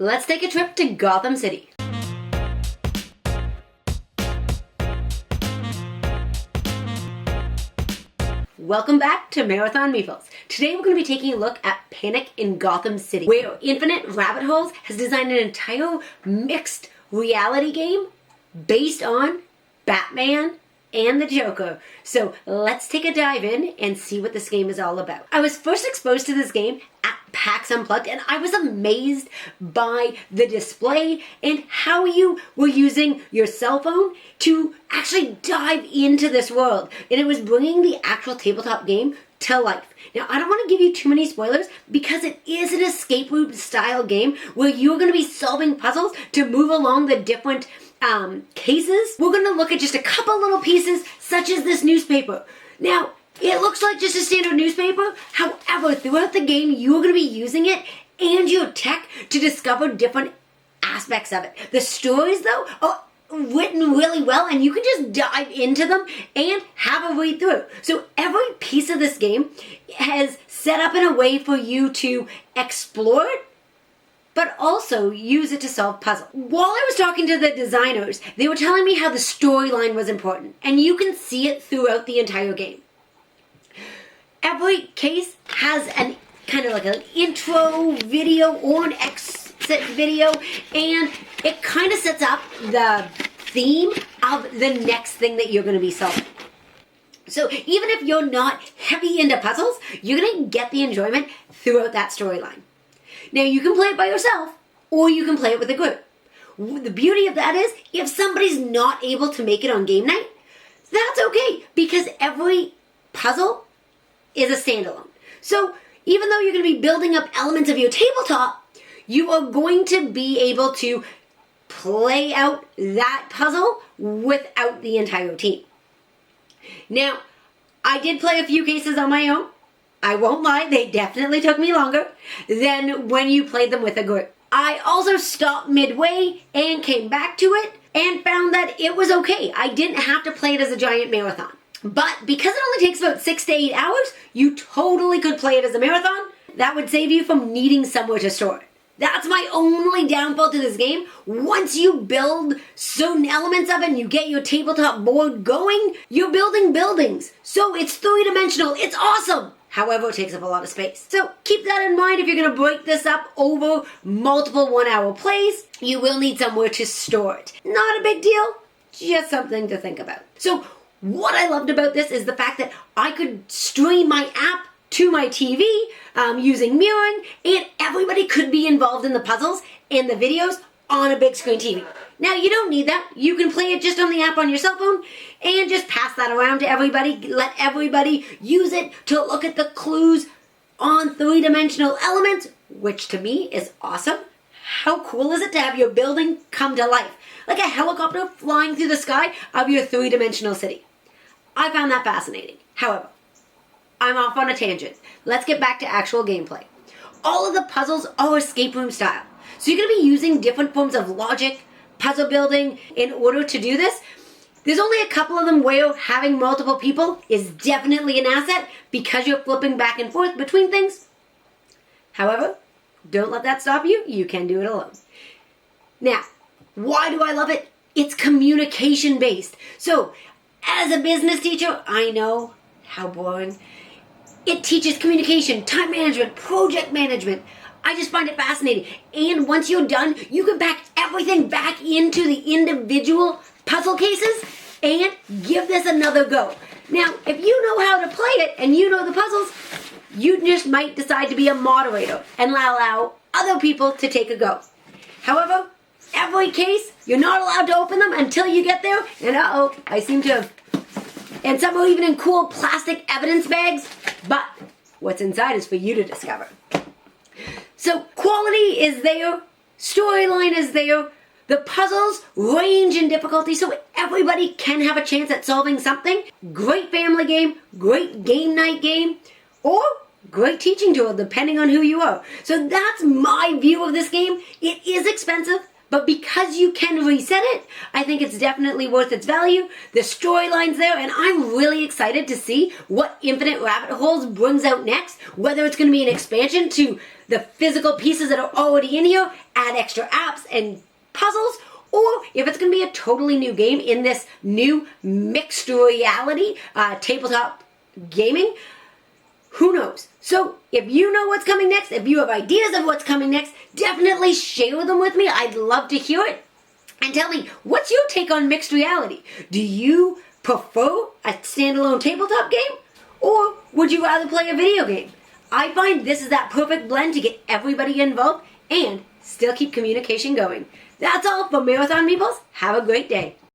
Let's take a trip to Gotham City. Welcome back to Marathon Meeples. Today we're going to be taking a look at Panic in Gotham City, where Infinite Rabbit Holes has designed an entire mixed reality game based on Batman and the Joker. So let's take a dive in and see what this game is all about. I was first exposed to this game at PAX Unplugged, and I was amazed by the display and how you were using your cell phone to actually dive into this world. And it was bringing the actual tabletop game to life. Now, I don't want to give you too many spoilers because it is an escape room style game where you're going to be solving puzzles to move along the different cases. We're going to look at just a couple little pieces, such as this newspaper. Now, it looks like just a standard newspaper. However, throughout the game, you're going to be using it and your tech to discover different aspects of it. The stories, though, are written really well, and you can just dive into them and have a read through. So every piece of this game has set up in a way for you to explore it, but also use it to solve puzzles. While I was talking to the designers, they were telling me how the storyline was important, and you can see it throughout the entire game. Every case has an kind of like an intro video or an exit video, and it kind of sets up the theme of the next thing that you're going to be solving. So even if you're not heavy into puzzles, you're going to get the enjoyment throughout that storyline. Now, you can play it by yourself, or you can play it with a group. The beauty of that is, if somebody's not able to make it on game night, that's okay, because every puzzle is a standalone. So even though you're going to be building up elements of your tabletop, you are going to be able to play out that puzzle without the entire team. Now, I did play a few cases on my own. I won't lie, they definitely took me longer than when you played them with a group. I also stopped midway and came back to it and found that it was okay. I didn't have to play it as a giant marathon. But because it only takes about 6 to 8 hours, you totally could play it as a marathon. That would save you from needing somewhere to store it. That's my only downfall to this game. Once you build certain elements of it and you get your tabletop board going, you're building buildings. So it's three-dimensional. It's awesome. However, it takes up a lot of space. So keep that in mind if you're going to break this up over multiple 1-hour plays. You will need somewhere to store it. Not a big deal, just something to think about. So what I loved about this is the fact that I could stream my app to my TV using mirroring, and everybody could be involved in the puzzles and the videos on a big screen TV. Now, you don't need that. You can play it just on the app on your cell phone and just pass that around to everybody. Let everybody use it to look at the clues on three-dimensional elements, which to me is awesome. How cool is it to have your building come to life? Like a helicopter flying through the sky of your three-dimensional city. I found that fascinating. However, I'm off on a tangent. Let's get back to actual gameplay. All of the puzzles are escape room style. So you're going to be using different forms of logic, puzzle building in order to do this. There's only a couple of them where having multiple people is definitely an asset because you're flipping back and forth between things. However, don't let that stop you. You can do it alone. Now, why do I love it? It's communication based. So, as a business teacher, I know how boring. It teaches communication, time management, project management. I just find it fascinating. And once you're done, you can pack everything back into the individual puzzle cases and give this another go. Now, if you know how to play it and you know the puzzles, you just might decide to be a moderator and allow other people to take a go. However, every case, you're not allowed to open them until you get there. And I seem to have. And some are even in cool plastic evidence bags. But what's inside is for you to discover. So quality is there, storyline is there, the puzzles range in difficulty so everybody can have a chance at solving something. Great family game, great game night game, or great teaching tool depending on who you are. So that's my view of this game. It is expensive, but because you can reset it, I think it's definitely worth its value. The storyline's there, and I'm really excited to see what Infinite Rabbit Holes brings out next, whether it's going to be an expansion to the physical pieces that are already in here, add extra apps and puzzles, or if it's going to be a totally new game in this new mixed reality tabletop gaming, who knows? So if you know what's coming next, if you have ideas of what's coming next, definitely share them with me. I'd love to hear it. And tell me, what's your take on mixed reality? Do you prefer a standalone tabletop game? Or would you rather play a video game? I find this is that perfect blend to get everybody involved and still keep communication going. That's all for Marathon Meeples. Have a great day.